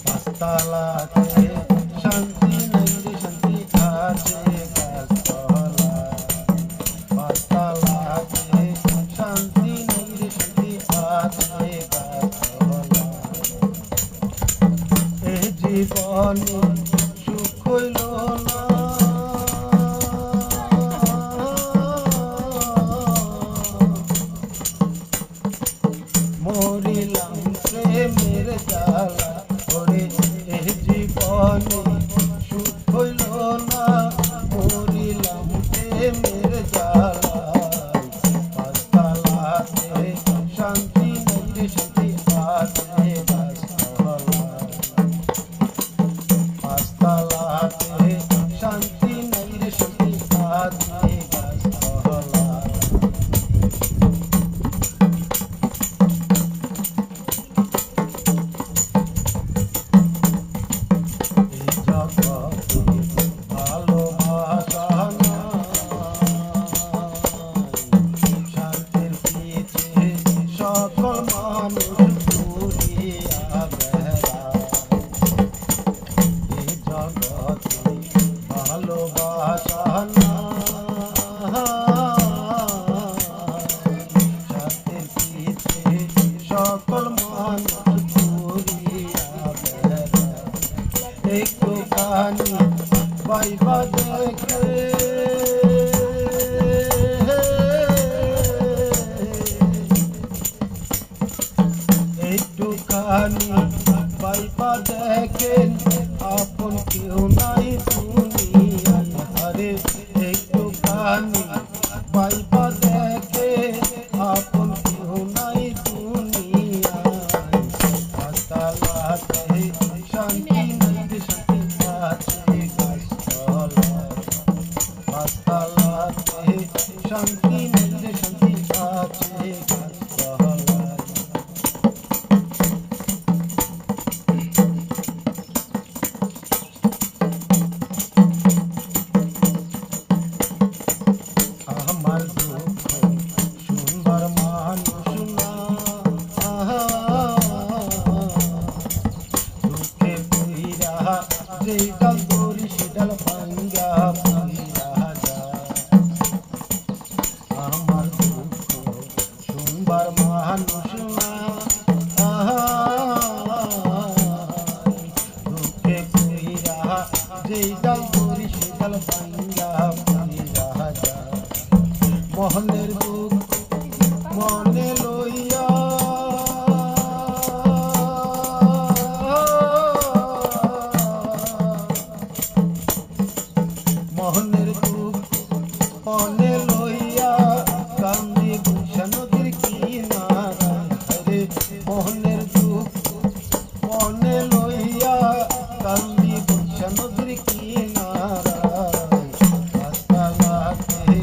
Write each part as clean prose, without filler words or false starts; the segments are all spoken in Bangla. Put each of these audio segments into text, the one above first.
পাঁচতলাতে শান্তি নাই রে শান্তি আছে গাছতলা। পাঁচতলাতে শান্তি নাই রে শান্তি আছে গাছতলা। এ জীবনে সুখ হইল না, মরিলাম প্রেমের জ্বালা। ওরে এ জীবনে সুখ হইল না, মরিলাম প্রেমের জ্বালা। পাঁচতলাতে শান্তি নাই রে শান্তি আছে গাছতলা। পাঁচতলাতে শান্তি নাই রে শান্তি আছে গাছতলা। সকল মানুষ ঘুরিয়া বেড়ায়, এই জগতে ভালোবাসা সাথের পিছে সকল মানুষ ঘুরিয়া বেড়ায়। একটুখানি পাইবা দেখে একটুখানি পাইবা দেখেন, আপন কেউ নাই দুনিয়ায়। আরে একটুখানি পাইবা দেখে, আপন কেউ নাই দুনিয়ায়। পাঁচতলাতে শান্তি নাই রে শান্তি আছে গাছতলা। পাঁচতলাতে শান্তি নাই রে শান্তি আছে গাছতলা। আমার দুঃখ শুনবার মানুষ না, দুঃখে পুইরা যেই ডাল ধরি সে ডাল ভাঙ্গা পুইরা যায়। আমার দুঃখ শুনবার মানুষ না, দুঃখে পুইরা যেই ডাল ধরি সে ডাল ভাঙ্গা পুইরা যায়। মহলের দুঃখ মনে লইয়া, মহলের দুঃখ মনে লইয়া কান্দি বৈশা নদীর কিনারায়। রে মহলের দুঃখ মনে লইয়া কান্দি বৈশা নদীর কিনারায়। পাঁচতলাতে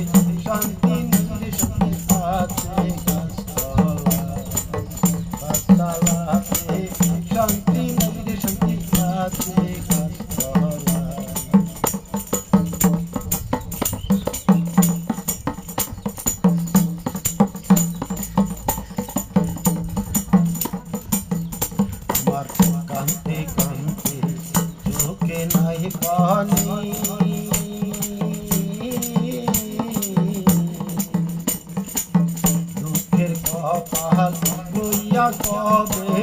শান্তি নাই রে শান্তি আছে গাছতলা। পাঁচতলাতে শান্তি নাই রে শান্তি আছে গাছতলা। আমার কান্তে কান্তে চোখে নাই পানি, দুঃখের কপাল লইয়া কবে